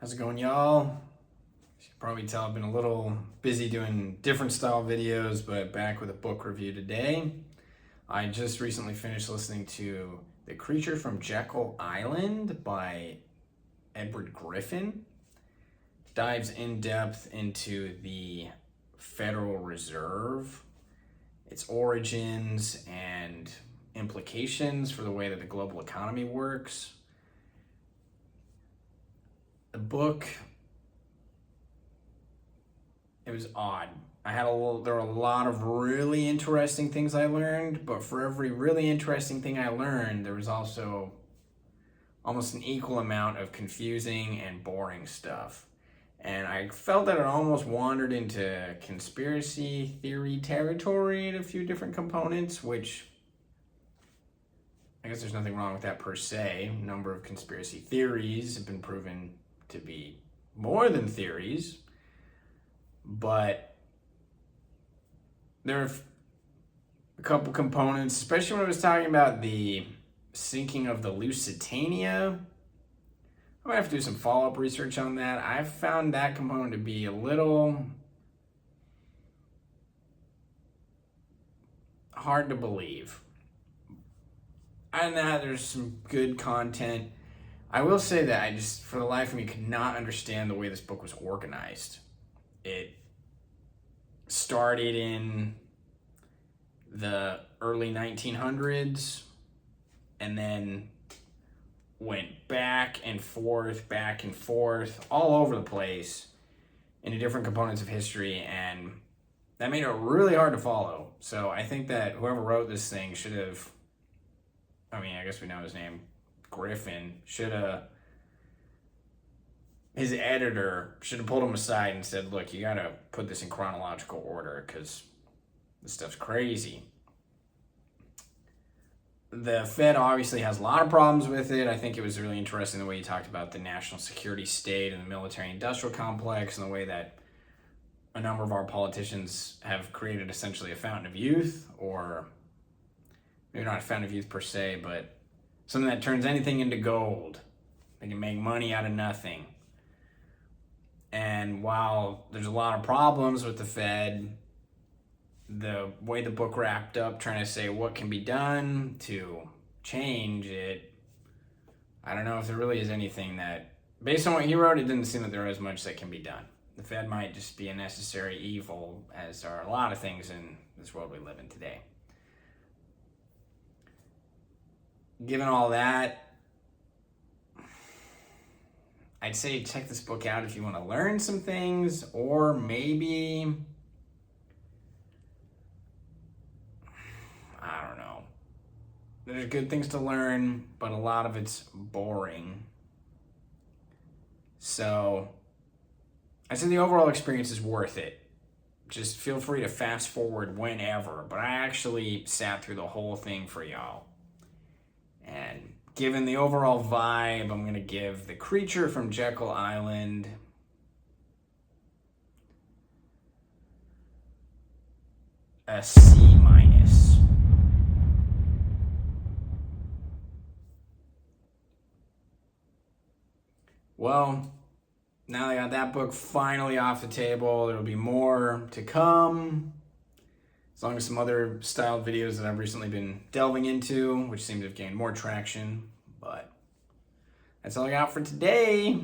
How's it going, y'all? As you can probably tell, I've been a little busy doing different style videos, but back with a book review today. I just recently finished listening to The Creature from Jekyll Island by Edward Griffin. Dives in depth into the Federal Reserve, its origins and implications for the way that the global economy works. The book, it was odd. There were a lot of really interesting things I learned, but for every really interesting thing I learned, there was also almost an equal amount of confusing and boring stuff. And I felt that it almost wandered into conspiracy theory territory in a few different components, which I guess there's nothing wrong with that per se. A number of conspiracy theories have been proven to be more than theories, but there are a couple components, especially when I was talking about the sinking of the Lusitania. I'm gonna have to do some follow-up research on that. I found that component to be a little hard to believe. And that there's some good content. I will say that I just, for the life of me, could not understand the way this book was organized. It started in the early 1900s and then went back and forth, all over the place into different components of history, and that made it really hard to follow. So I think that whoever wrote this thing should have, I guess we know his name, Griffin, his editor should have pulled him aside and said, look, you gotta put this in chronological order because this stuff's crazy. The Fed obviously has a lot of problems with it. I think it was really interesting the way he talked about the national security state and the military-industrial complex and the way that a number of our politicians have created essentially a fountain of youth, or maybe not a fountain of youth per se, but something that turns anything into gold. They can make money out of nothing. And while there's a lot of problems with the Fed, the way the book wrapped up trying to say what can be done to change it, I don't know if there really is anything that, based on what he wrote, it didn't seem that there is much that can be done. The Fed might just be a necessary evil, as are a lot of things in this world we live in today. Given all that, I'd say check this book out if you want to learn some things, or maybe, I don't know. There's good things to learn, but a lot of it's boring. So, I say the overall experience is worth it. Just feel free to fast forward whenever, but I actually sat through the whole thing for y'all. And given the overall vibe, I'm going to give The Creature from Jekyll Island a C-. Well, now I got that book finally off the table. There'll be more to come, as long as some other styled videos that I've recently been delving into, which seem to have gained more traction. But that's all I got for today.